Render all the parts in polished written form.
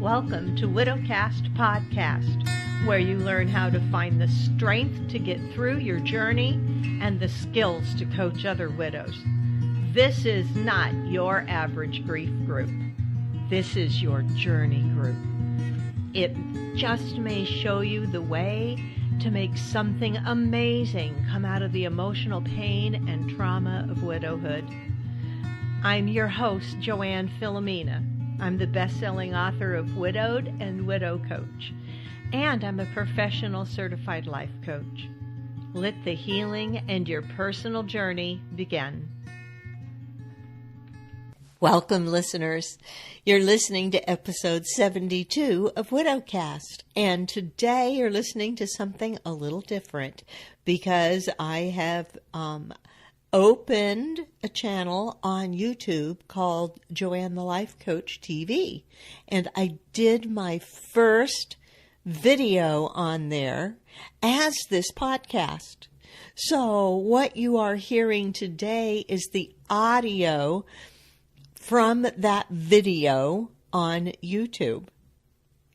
Welcome to Widowcast Podcast, where you learn how to find the strength to get through your journey and the skills to coach other widows. This is not your average grief group. This is your journey group. It just may show you the way to make something amazing come out of the emotional pain and trauma of widowhood. I'm your host, Joanne Filomena. I'm the best-selling author of Widowed and Widow Coach, and I'm a professional certified life coach. Let the healing and your personal journey begin. Welcome, listeners. You're listening to episode 72 of Widowcast, and today you're listening to something a little different because I have opened a channel on YouTube called Joanne the Life Coach TV, and I did my first video on there as this podcast. So what you are hearing today is the audio from that video on YouTube.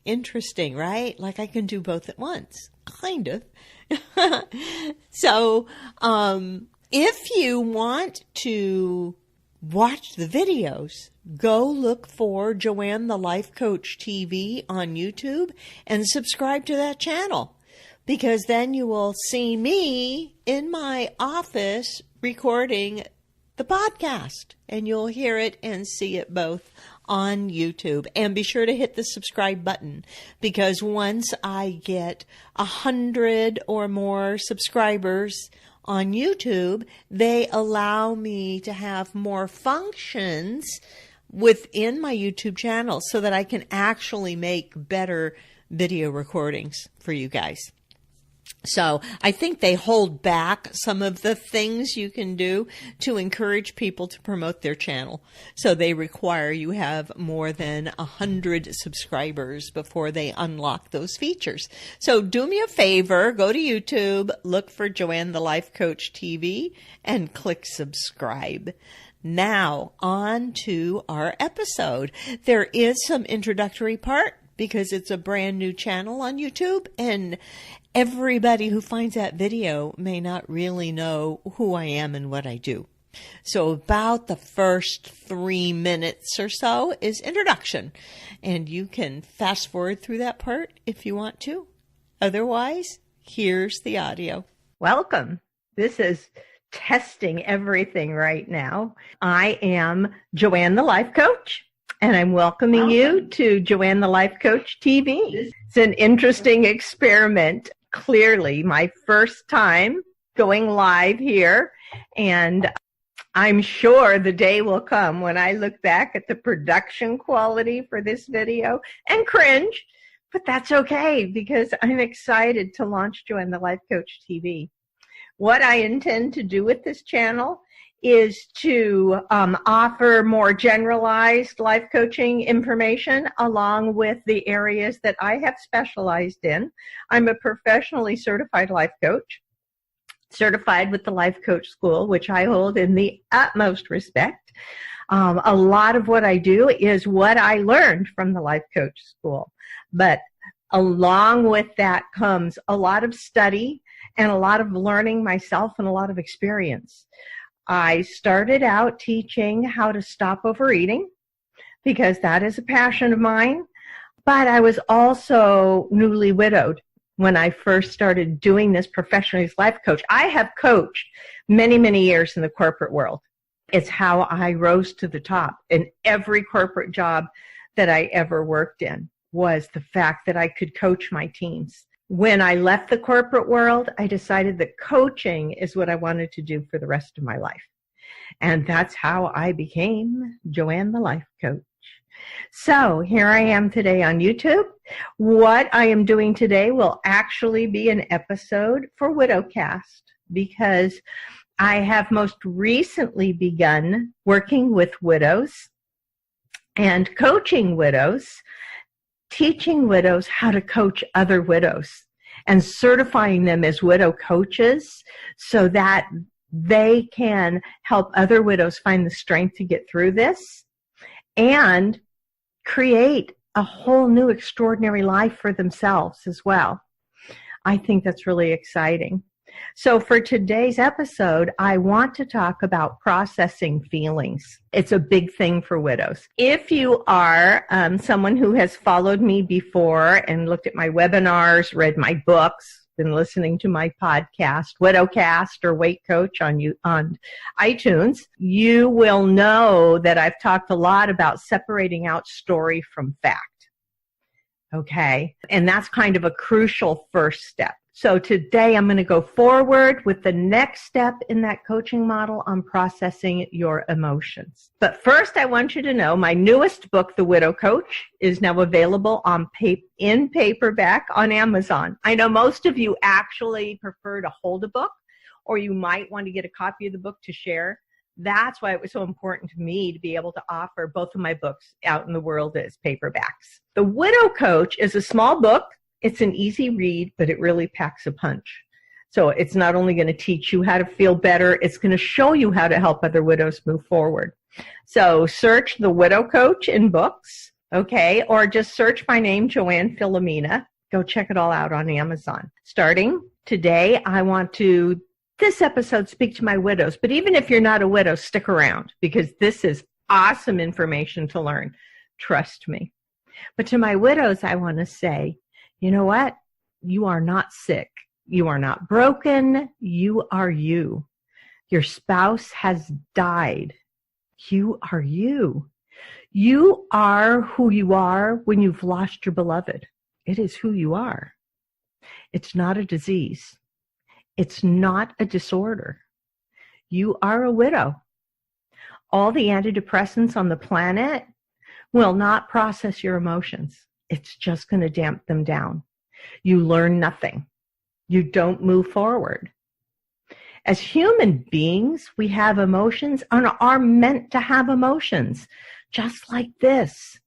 Interesting, right? Like I can do both at once, kind of. So, if you want to watch the videos, go look for Joanne the Life Coach TV on YouTube and subscribe to that channel, because then you will see me in my office recording the podcast, and you'll hear it and see it both on YouTube. And be sure to hit the subscribe button, because once I get 100 or more subscribers on YouTube, they allow me to have more functions within my YouTube channel so that I can actually make better video recordings for you guys. So I think they hold back some of the things you can do to encourage people to promote their channel. So they require you have more than 100 subscribers before they unlock those features. So do me a favor, go to YouTube, look for Joanne the Life Coach TV, and click subscribe. Now on to our episode. There is some introductory part because it's a brand new channel on YouTube, and everybody who finds that video may not really know who I am and what I do. So about the first 3 minutes or so is introduction, and you can fast forward through that part if you want to. Otherwise, here's the audio. Welcome. This is testing everything right now. I am Joanne the Life Coach, and I'm welcoming you to Joanne the Life Coach TV. It's an interesting experiment. Clearly, my first time going live here, and I'm sure the day will come when I look back at the production quality for this video and cringe, but that's okay because I'm excited to launch Joanne the Life Coach TV. What I intend to do with this channel is to offer more generalized life coaching information along with the areas that I have specialized in. I'm a professionally certified life coach, certified with the Life Coach School, which I hold in the utmost respect. A lot of what I do is what I learned from the Life Coach School, but along with that comes a lot of study and a lot of learning myself and a lot of experience. I started out teaching how to stop overeating because that is a passion of mine, but I was also newly widowed when I first started doing this professionally as life coach. I have coached many, many years in the corporate world. It's how I rose to the top in every corporate job that I ever worked in, was the fact that I could coach my teams. When I left the corporate world, I decided that coaching is what I wanted to do for the rest of my life. And that's how I became Joanne the Life Coach. So here I am today on YouTube. What I am doing today will actually be an episode for Widowcast, because I have most recently begun working with widows and coaching widows, teaching widows how to coach other widows and certifying them as widow coaches so that they can help other widows find the strength to get through this and create a whole new extraordinary life for themselves as well. I think that's really exciting. So for today's episode, I want to talk about processing feelings. It's a big thing for widows. If you are someone who has followed me before and looked at my webinars, read my books, been listening to my podcast, Widowcast or Weight Coach on iTunes, you will know that I've talked a lot about separating out story from fact. Okay? And that's kind of a crucial first step. So today I'm going to go forward with the next step in that coaching model on processing your emotions. But first I want you to know my newest book, The Widow Coach, is now available in paperback on Amazon. I know most of you actually prefer to hold a book, or you might want to get a copy of the book to share. That's why it was so important to me to be able to offer both of my books out in the world as paperbacks. The Widow Coach is a small book. It's an easy read, but it really packs a punch. So it's not only going to teach you how to feel better, it's going to show you how to help other widows move forward. So search The Widow Coach in books, okay? Or just search my name, Joanne Filomena. Go check it all out on Amazon. Starting today, I want to, this episode, speak to my widows. But even if you're not a widow, stick around because this is awesome information to learn. Trust me. But to my widows, I want to say, you know what? You are not sick. You are not broken. You are you. Your spouse has died. You are you. You are who you are when you've lost your beloved. It is who you are. It's not a disease. It's not a disorder. You are a widow. All the antidepressants on the planet will not process your emotions. It's just going to damp them down. You learn nothing. You don't move forward. As human beings, we have emotions and are meant to have emotions, just like this.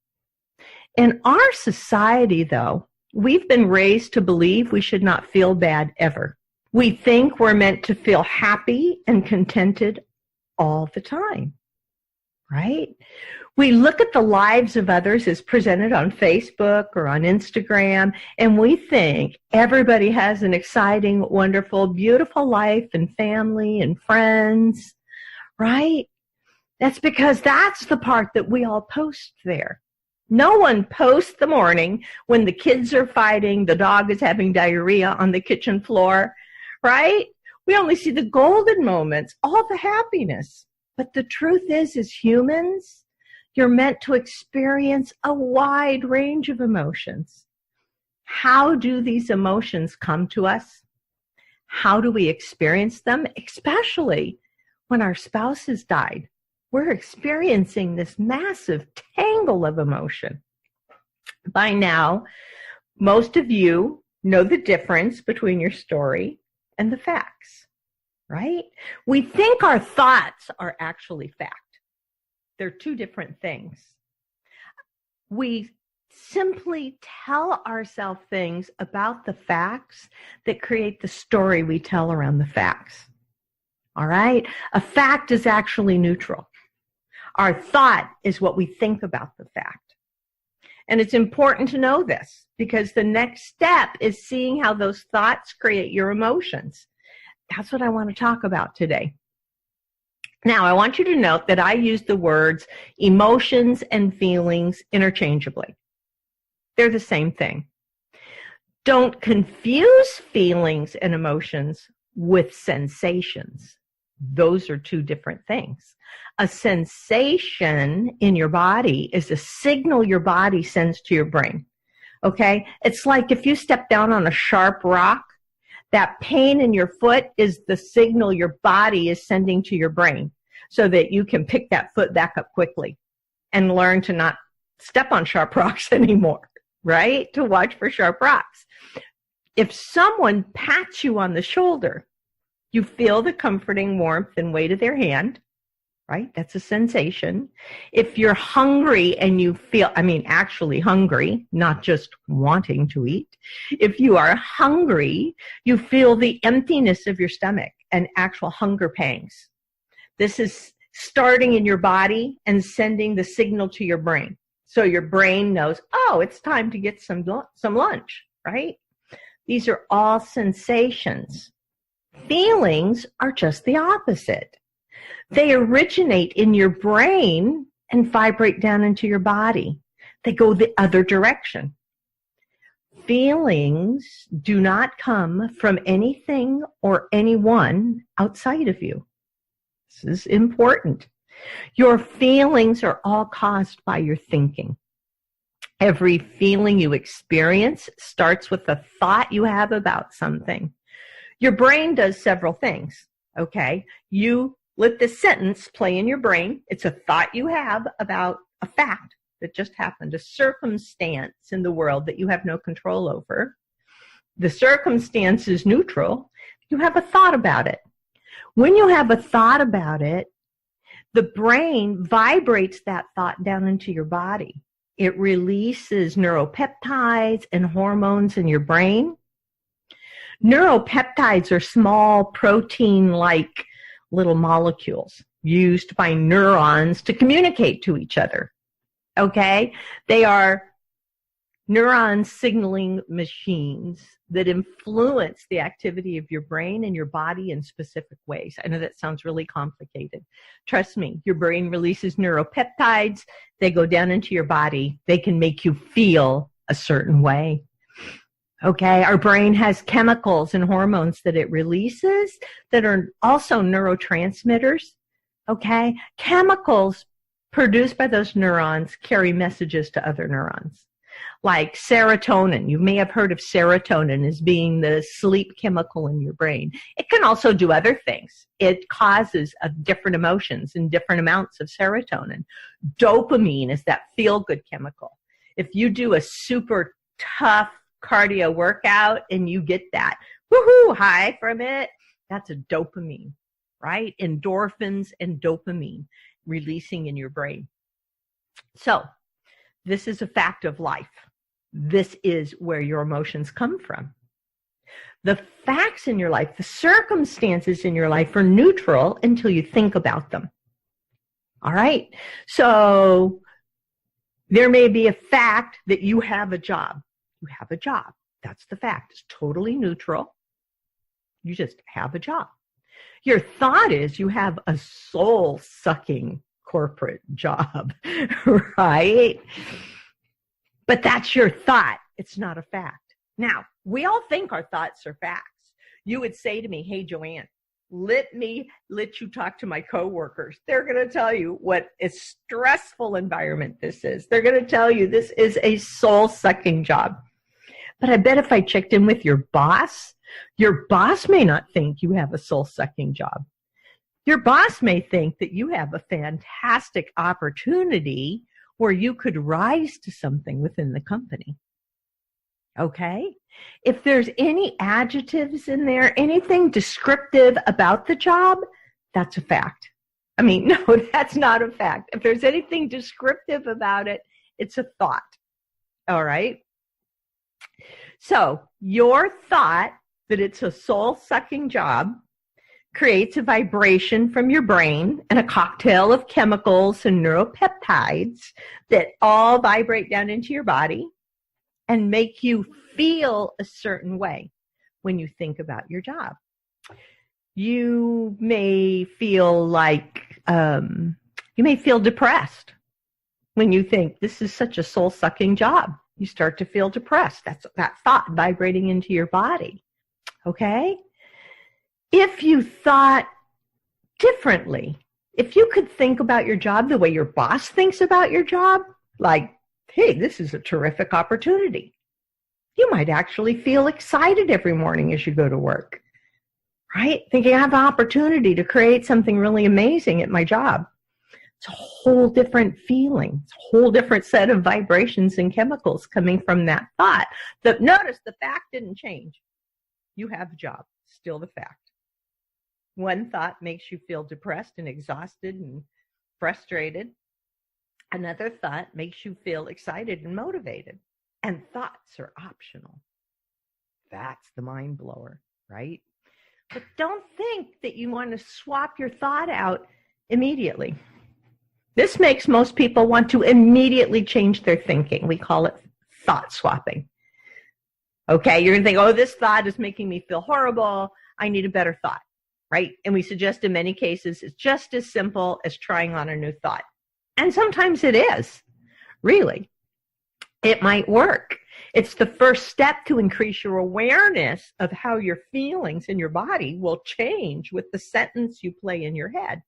In our society, though, we've been raised to believe we should not feel bad ever. We think we're meant to feel happy and contented all the time, right? We look at the lives of others as presented on Facebook or on Instagram, and we think everybody has an exciting, wonderful, beautiful life and family and friends, right? That's because that's the part that we all post there. No one posts the morning when the kids are fighting, the dog is having diarrhea on the kitchen floor, right? We only see the golden moments, all the happiness. But the truth is, as humans, you're meant to experience a wide range of emotions. How do these emotions come to us? How do we experience them? Especially when our spouse has died. We're experiencing this massive tangle of emotion. By now, most of you know the difference between your story and the facts, right? We think our thoughts are actually fact. They're two different things. We simply tell ourselves things about the facts that create the story we tell around the facts. All right? A fact is actually neutral. Our thought is what we think about the fact. And it's important to know this because the next step is seeing how those thoughts create your emotions. That's what I want to talk about today. Now, I want you to note that I use the words emotions and feelings interchangeably. They're the same thing. Don't confuse feelings and emotions with sensations. Those are two different things. A sensation in your body is a signal your body sends to your brain. Okay? It's like if you step down on a sharp rock, that pain in your foot is the signal your body is sending to your brain so that you can pick that foot back up quickly and learn to not step on sharp rocks anymore, right? To watch for sharp rocks. If someone pats you on the shoulder, you feel the comforting warmth and weight of their hand, right? That's a sensation. If you're hungry and you feel, actually hungry, not just wanting to eat. If you are hungry, you feel the emptiness of your stomach and actual hunger pangs. This is starting in your body and sending the signal to your brain. So your brain knows, oh, it's time to get some lunch, right? These are all sensations. Feelings are just the opposite. They originate in your brain and vibrate down into your body. They go the other direction. Feelings do not come from anything or anyone outside of you. This is important. Your feelings are all caused by your thinking. Every feeling you experience starts with a thought you have about something. Your brain does several things, okay? You let this sentence play in your brain. It's a thought you have about a fact that just happened, a circumstance in the world that you have no control over. The circumstance is neutral. You have a thought about it. When you have a thought about it, the brain vibrates that thought down into your body. It releases neuropeptides and hormones in your brain. Neuropeptides are small protein-like little molecules used by neurons to communicate to each other. Okay? They are neuron signaling machines that influence the activity of your brain and your body in specific ways. I know that sounds really complicated. Trust me, your brain releases neuropeptides. They go down into your body. They can make you feel a certain way. Okay, our brain has chemicals and hormones that it releases that are also neurotransmitters. Okay, chemicals produced by those neurons carry messages to other neurons. Like serotonin. You may have heard of serotonin as being the sleep chemical in your brain. It can also do other things. It causes different emotions and different amounts of serotonin. Dopamine is that feel-good chemical. If you do a super tough cardio workout and you get that woohoo high from it, that's a dopamine, right? Endorphins and dopamine releasing in your brain. So this is a fact of life. This is where your emotions come from. The facts in your life, the circumstances in your life are neutral until you think about them. All right? So there may be a fact that you have a job. You have a job. That's the fact. It's totally neutral. You just have a job. Your thought is you have a soul-sucking corporate job, right? But that's your thought. It's not a fact. Now, we all think our thoughts are facts. You would say to me, hey, Joanne, let me let you talk to my coworkers. They're going to tell you what a stressful environment this is. They're going to tell you this is a soul-sucking job. But I bet if I checked in with your boss may not think you have a soul-sucking job. Your boss may think that you have a fantastic opportunity where you could rise to something within the company. Okay? If there's any adjectives in there, anything descriptive about the job, that's a fact. I mean, no, that's not a fact. If there's anything descriptive about it, it's a thought. All right? So your thought that it's a soul-sucking job creates a vibration from your brain and a cocktail of chemicals and neuropeptides that all vibrate down into your body and make you feel a certain way when you think about your job. You may feel like, you may feel depressed when you think this is such a soul-sucking job. You start to feel depressed. That's that thought vibrating into your body. Okay? If you thought differently, if you could think about your job the way your boss thinks about your job, like, hey, this is a terrific opportunity, you might actually feel excited every morning as you go to work, right? Thinking I have an opportunity to create something really amazing at my job. It's a whole different feeling. It's a whole different set of vibrations and chemicals coming from that thought. Notice the fact didn't change. You have a job, still the fact. One thought makes you feel depressed and exhausted and frustrated. Another thought makes you feel excited and motivated. And thoughts are optional. That's the mind blower, right? But don't think that you want to swap your thought out immediately. This makes most people want to immediately change their thinking. We call it thought swapping. Okay, you're going to think, oh, this thought is making me feel horrible. I need a better thought, right? And we suggest in many cases it's just as simple as trying on a new thought. And sometimes it is, really. It might work. It's the first step to increase your awareness of how your feelings in your body will change with the sentence you play in your head.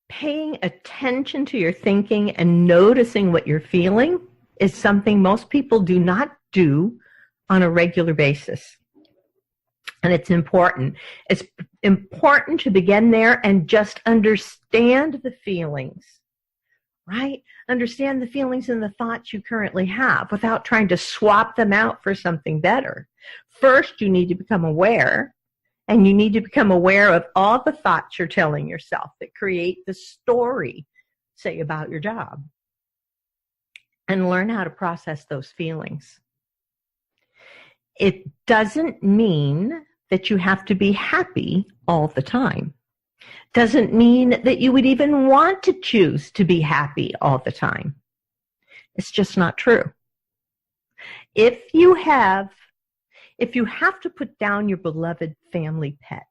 Paying attention to your thinking and noticing what you're feeling is something most people do not do on a regular basis. And it's important. It's important to begin there and just understand the feelings, right? Understand the feelings and the thoughts you currently have without trying to swap them out for something better. First, you need to become aware, and you need to become aware of all the thoughts you're telling yourself that create the story, say, about your job, and learn how to process those feelings. It doesn't mean that you have to be happy all the time. Doesn't mean that you would even want to choose to be happy all the time. It's just not true. If you have to put down your beloved family pet,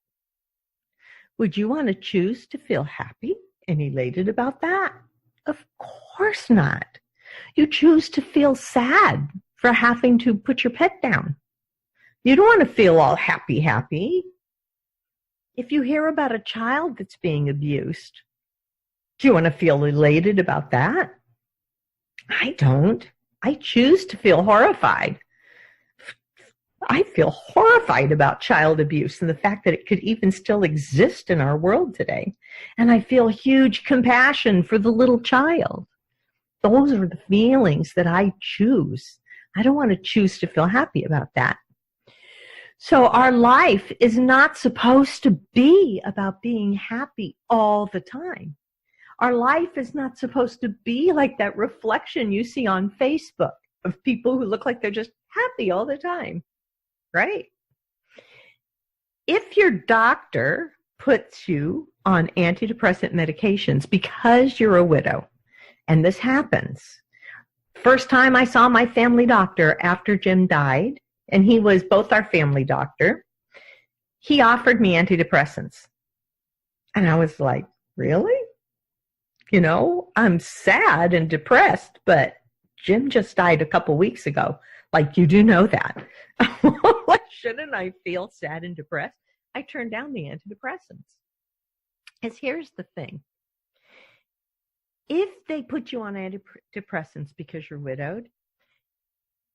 would you want to choose to feel happy and elated about that? Of course not. You choose to feel sad for having to put your pet down. You don't want to feel all happy. If you hear about a child that's being abused, do you want to feel elated about that? I don't. I choose to feel horrified. I feel horrified about child abuse and the fact that it could even still exist in our world today. And I feel huge compassion for the little child. Those are the feelings that I choose. I don't want to choose to feel happy about that. So our life is not supposed to be about being happy all the time. Our life is not supposed to be like that reflection you see on Facebook of people who look like they're just happy all the time, right? If your doctor puts you on antidepressant medications because you're a widow, and this happens. First time I saw my family doctor after Jim died, and he was both our family doctor, he offered me antidepressants. And I was like, really? You know, I'm sad and depressed, but Jim just died a couple weeks ago. Like, you do know that. Why shouldn't I feel sad and depressed? I turned down the antidepressants. Because here's the thing. If they put you on antidepressants because you're widowed,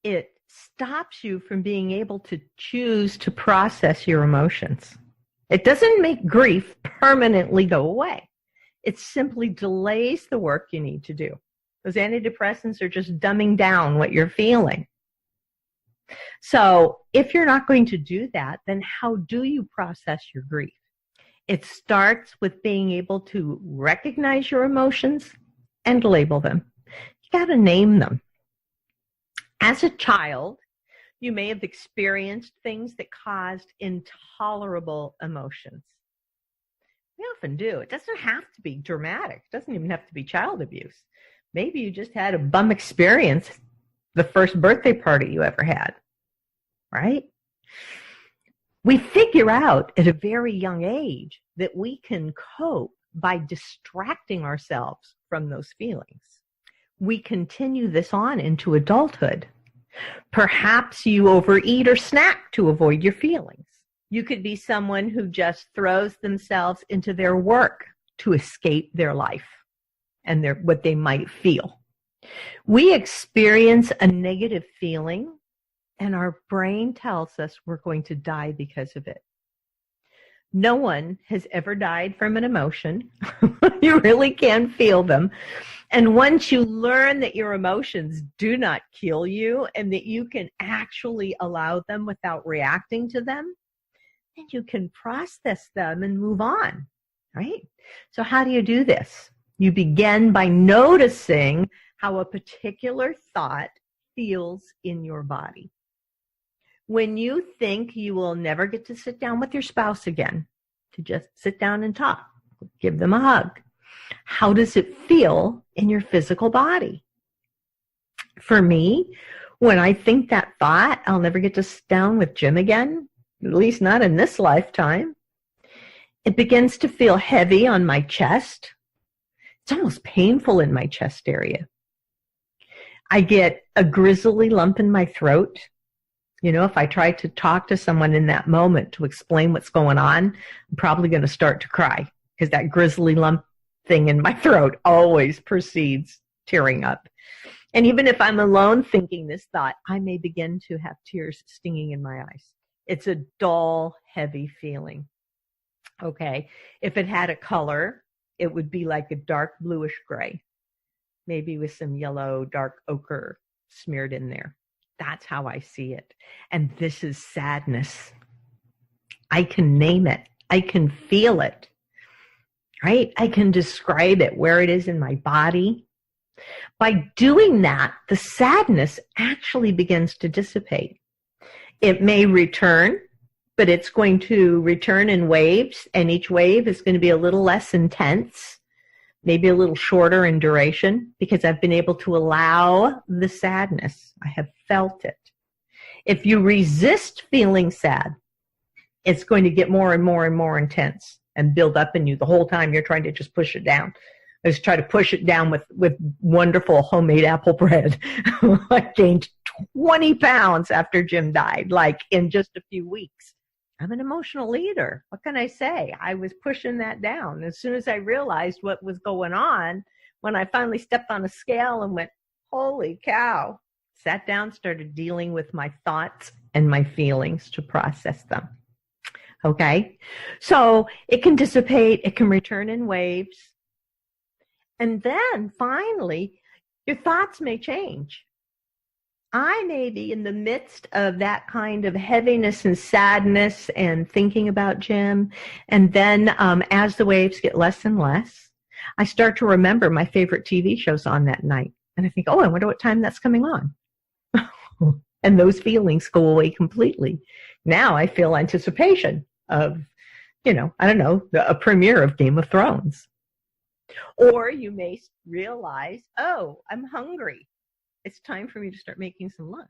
it stops you from being able to choose to process your emotions. It doesn't make grief permanently go away. It simply delays the work you need to do. Those antidepressants are just dumbing down what you're feeling. So if you're not going to do that, then how do you process your grief? It starts with being able to recognize your emotions and label them. You got to name them. As a child, you may have experienced things that caused intolerable emotions. We often do. It doesn't have to be dramatic. It doesn't even have to be child abuse. Maybe you just had a bum experience the first birthday party you ever had, right? We figure out at a very young age that we can cope by distracting ourselves from those feelings. We continue this on into adulthood. Perhaps you overeat or snack to avoid your feelings. You could be someone who just throws themselves into their work to escape their life and what they might feel. We experience a negative feeling, and our brain tells us we're going to die because of it. No one has ever died from an emotion. You really can feel them. And once you learn that your emotions do not kill you and that you can actually allow them without reacting to them, then you can process them and move on, right? So how do you do this? You begin by noticing how a particular thought feels in your body. When you think you will never get to sit down with your spouse again, to just sit down and talk, give them a hug, How does it feel in your physical body? For me, when I think that thought, I'll never get to sit down with Jim again, at least not in this lifetime, it begins to feel heavy on my chest. It's almost painful in my chest area. I get a grisly lump in my throat. You know, if I try to talk to someone in that moment to explain what's going on, I'm probably going to start to cry because that grisly lump thing in my throat always precedes tearing up. And even if I'm alone thinking this thought, I may begin to have tears stinging in my eyes. It's a dull, heavy feeling. Okay. If it had a color, it would be like a dark bluish gray, maybe with some yellow, dark ochre smeared in there. That's how I see it. And this is sadness. I can name it. I can feel it, right? I can describe it, where it is in my body. By doing that, the sadness actually begins to dissipate. It may return, but it's going to return in waves, and each wave is going to be a little less intense, maybe a little shorter in duration, because I've been able to allow the sadness. I have felt it. If you resist feeling sad, it's going to get more and more and more intense and build up in you the whole time you're trying to just push it down. I just try to push it down with wonderful homemade apple bread. I gained 20 pounds after Jim died, like in just a few weeks. I'm an emotional leader. What can I say? I was pushing that down. As soon as I realized what was going on, when I finally stepped on a scale and went, holy cow, sat down, started dealing with my thoughts and my feelings to process them. Okay? So it can dissipate. It can return in waves. And then finally, your thoughts may change. I may be in the midst of that kind of heaviness and sadness and thinking about Jim. And then as the waves get less and less, I start to remember my favorite TV shows on that night. And I think, oh, I wonder what time that's coming on. And those feelings go away completely. Now I feel anticipation of, a premiere of Game of Thrones. Or you may realize, oh, I'm hungry. It's time for me to start making some lunch.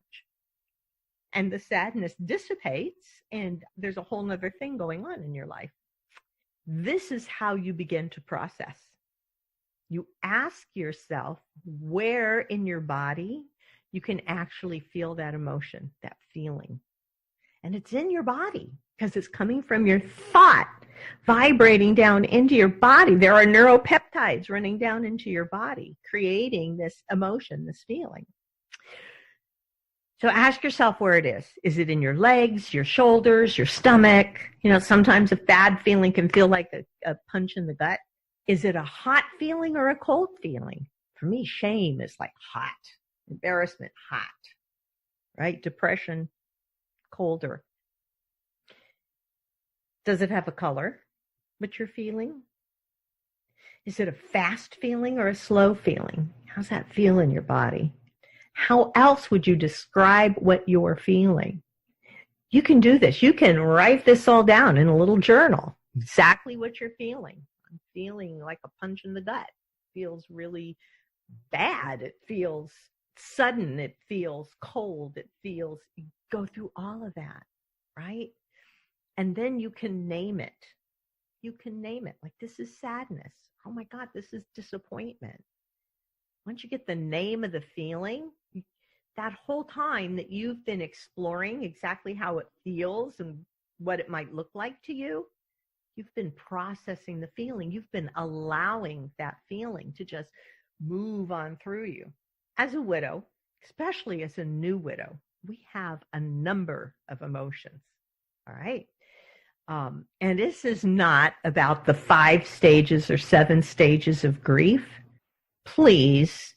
And the sadness dissipates, and there's a whole nother thing going on in your life. This is how you begin to process. You ask yourself where in your body you can actually feel that emotion, that feeling. And it's in your body because it's coming from your thought, vibrating down into your body. There are neuropeptides running down into your body, creating this emotion, this feeling. So ask yourself where it is. Is it in your legs, your shoulders, your stomach? Sometimes a bad feeling can feel like a punch in the gut. Is it a hot feeling or a cold feeling? For me, shame is like hot. Embarrassment, hot. Right? Depression, colder. Does it have a color, what you're feeling? Is it a fast feeling or a slow feeling? How's that feel in your body? How else would you describe what you're feeling? You can do this. You can write this all down in a little journal, exactly what you're feeling. I'm feeling like a punch in the gut. It feels really bad. It feels sudden. It feels cold. You go through all of that, right? And then you can name it. You can name it. Like, this is sadness. Oh my God, this is disappointment. Once you get the name of the feeling, that whole time that you've been exploring exactly how it feels and what it might look like to you, you've been processing the feeling. You've been allowing that feeling to just move on through you. As a widow, especially as a new widow, we have a number of emotions. All right. And this is not about the 5 stages or 7 stages of grief. Please,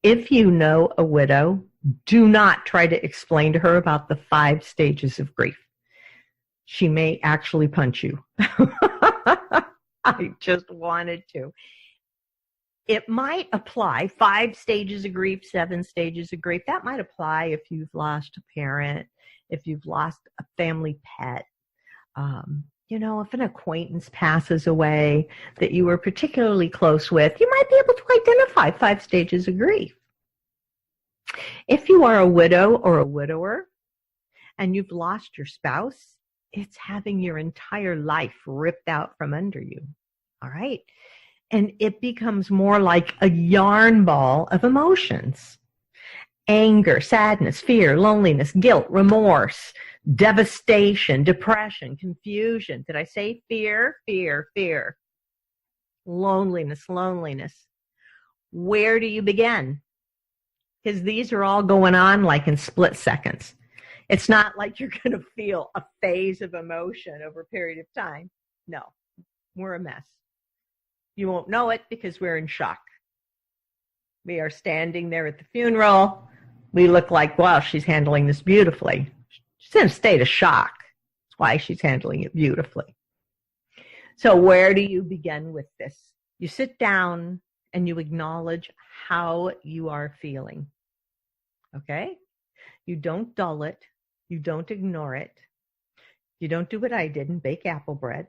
if you know a widow, do not try to explain to her about the 5 stages of grief. She may actually punch you. I just wanted to. It might apply, 5 stages of grief, 7 stages of grief. That might apply if you've lost a parent, if you've lost a family pet. If an acquaintance passes away that you were particularly close with, you might be able to identify 5 stages of grief. If you are a widow or a widower and you've lost your spouse, it's having your entire life ripped out from under you. All right? And it becomes more like a yarn ball of emotions. Anger, sadness, fear, loneliness, guilt, remorse, devastation, depression, confusion. Did I say fear? Fear, fear. Loneliness, loneliness. Where do you begin? Because these are all going on like in split seconds. It's not like you're going to feel a phase of emotion over a period of time. No, we're a mess. You won't know it because we're in shock. We are standing there at the funeral. We look like, wow, she's handling this beautifully. She's in a state of shock. That's why she's handling it beautifully. So where do you begin with this? You sit down and you acknowledge how you are feeling. Okay? You don't dull it. You don't ignore it. You don't do what I did and bake apple bread.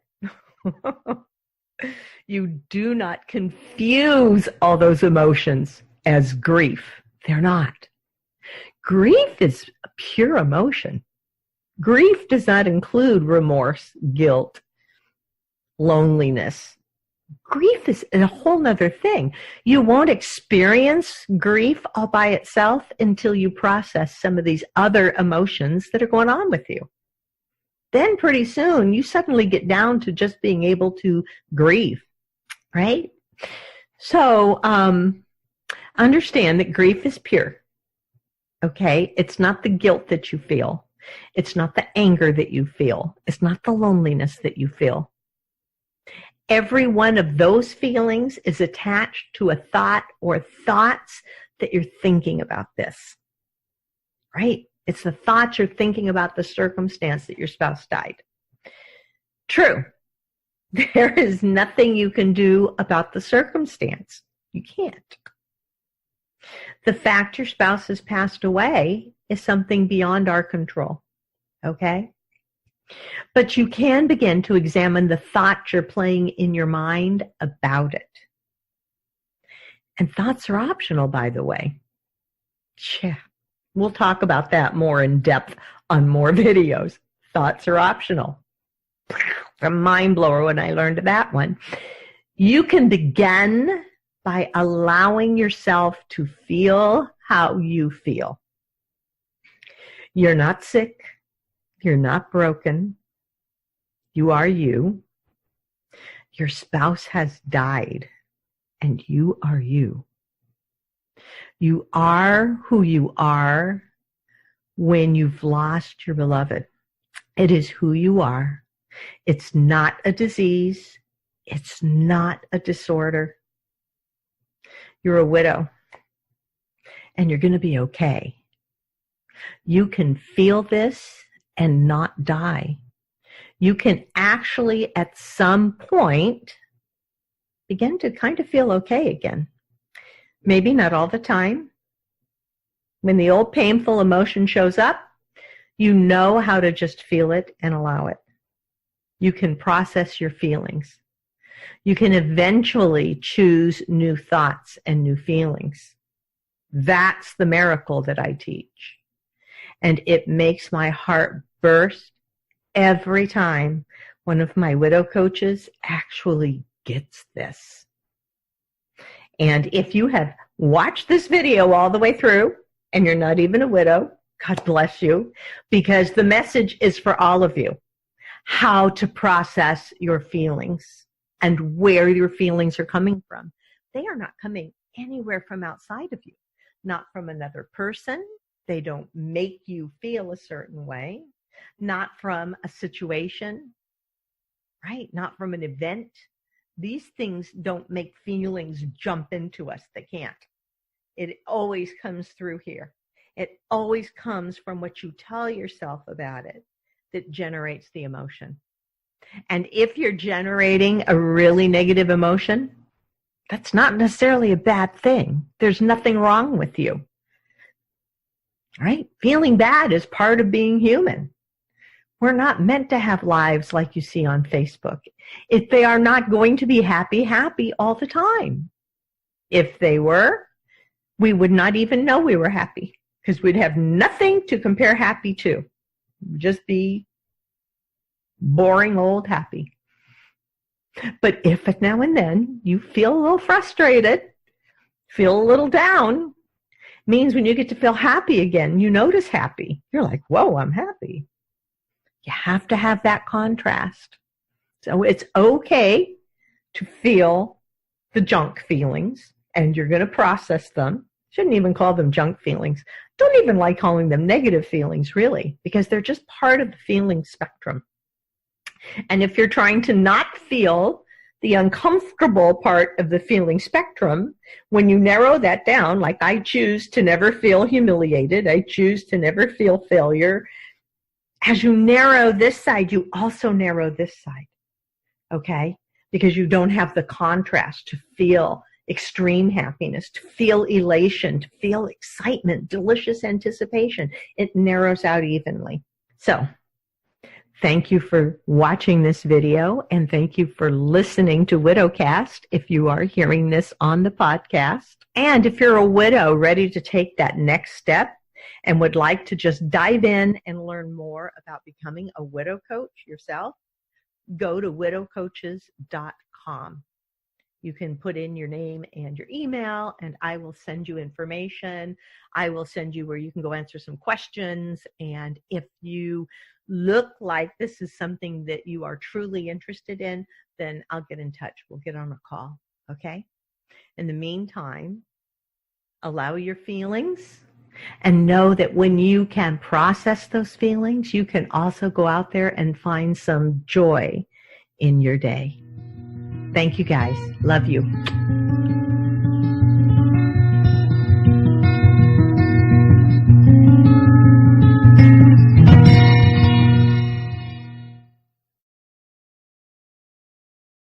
You do not confuse all those emotions as grief. They're not. Grief is a pure emotion. Grief does not include remorse, guilt, loneliness. Grief is a whole nother thing. You won't experience grief all by itself until you process some of these other emotions that are going on with you. Then pretty soon you suddenly get down to just being able to grieve, right? So understand that grief is pure, okay? It's not the guilt that you feel. It's not the anger that you feel. It's not the loneliness that you feel. Every one of those feelings is attached to a thought or thoughts that you're thinking about this, right? It's the thoughts you're thinking about the circumstance that your spouse died. True. There is nothing you can do about the circumstance. You can't. The fact your spouse has passed away is something beyond our control, okay? But you can begin to examine the thoughts you're playing in your mind about it. And thoughts are optional, by the way. Yeah. We'll talk about that more in depth on more videos. Thoughts are optional. A mind blower when I learned that one. You can begin by allowing yourself to feel how you feel. You're not sick. You're not broken. You are you. Your spouse has died, and you are you. You are who you are when you've lost your beloved. It is who you are. It's not a disease. It's not a disorder. You're a widow, and you're going to be okay. You can feel this and not die. You can actually, at some point, begin to kind of feel okay again. Maybe not all the time. When the old painful emotion shows up, you know how to just feel it and allow it. You can process your feelings. You can eventually choose new thoughts and new feelings. That's the miracle that I teach. And it makes my heart burst every time one of my widow coaches actually gets this. And if you have watched this video all the way through and you're not even a widow, God bless you, because the message is for all of you. How to process your feelings and where your feelings are coming from. They are not coming anywhere from outside of you, not from another person. They don't make you feel a certain way, not from a situation, right? Not from an event. These things don't make feelings jump into us. They can't. It always comes through here. It always comes from what you tell yourself about it that generates the emotion. And if you're generating a really negative emotion, that's not necessarily a bad thing. There's nothing wrong with you. Right? Feeling bad is part of being human. We're not meant to have lives like you see on Facebook. If they are not going to be happy all the time. If they were, we would not even know we were happy because we'd have nothing to compare happy to. We'd just be boring old happy. But if now and then you feel a little frustrated, feel a little down, means when you get to feel happy again, you notice happy. You're like, whoa, I'm happy. You have to have that contrast. So it's okay to feel the junk feelings, and you're going to process them. Shouldn't even call them junk feelings. Don't even like calling them negative feelings, really, because they're just part of the feeling spectrum. And if you're trying to not feel the uncomfortable part of the feeling spectrum, when you narrow that down, like I choose to never feel humiliated, I choose to never feel failure, as you narrow this side, you also narrow this side, okay? Because you don't have the contrast to feel extreme happiness, to feel elation, to feel excitement, delicious anticipation. It narrows out evenly. So, thank you for watching this video, and thank you for listening to Widowcast if you are hearing this on the podcast. And if you're a widow ready to take that next step and would like to just dive in and learn more about becoming a widow coach yourself, go to widowcoaches.com. You can put in your name and your email, and I will send you information. I will send you where you can go answer some questions. And if you look like this is something that you are truly interested in, then I'll get in touch. We'll get on a call, okay? In the meantime, allow your feelings and know that when you can process those feelings, you can also go out there and find some joy in your day. Thank you, guys. Love you.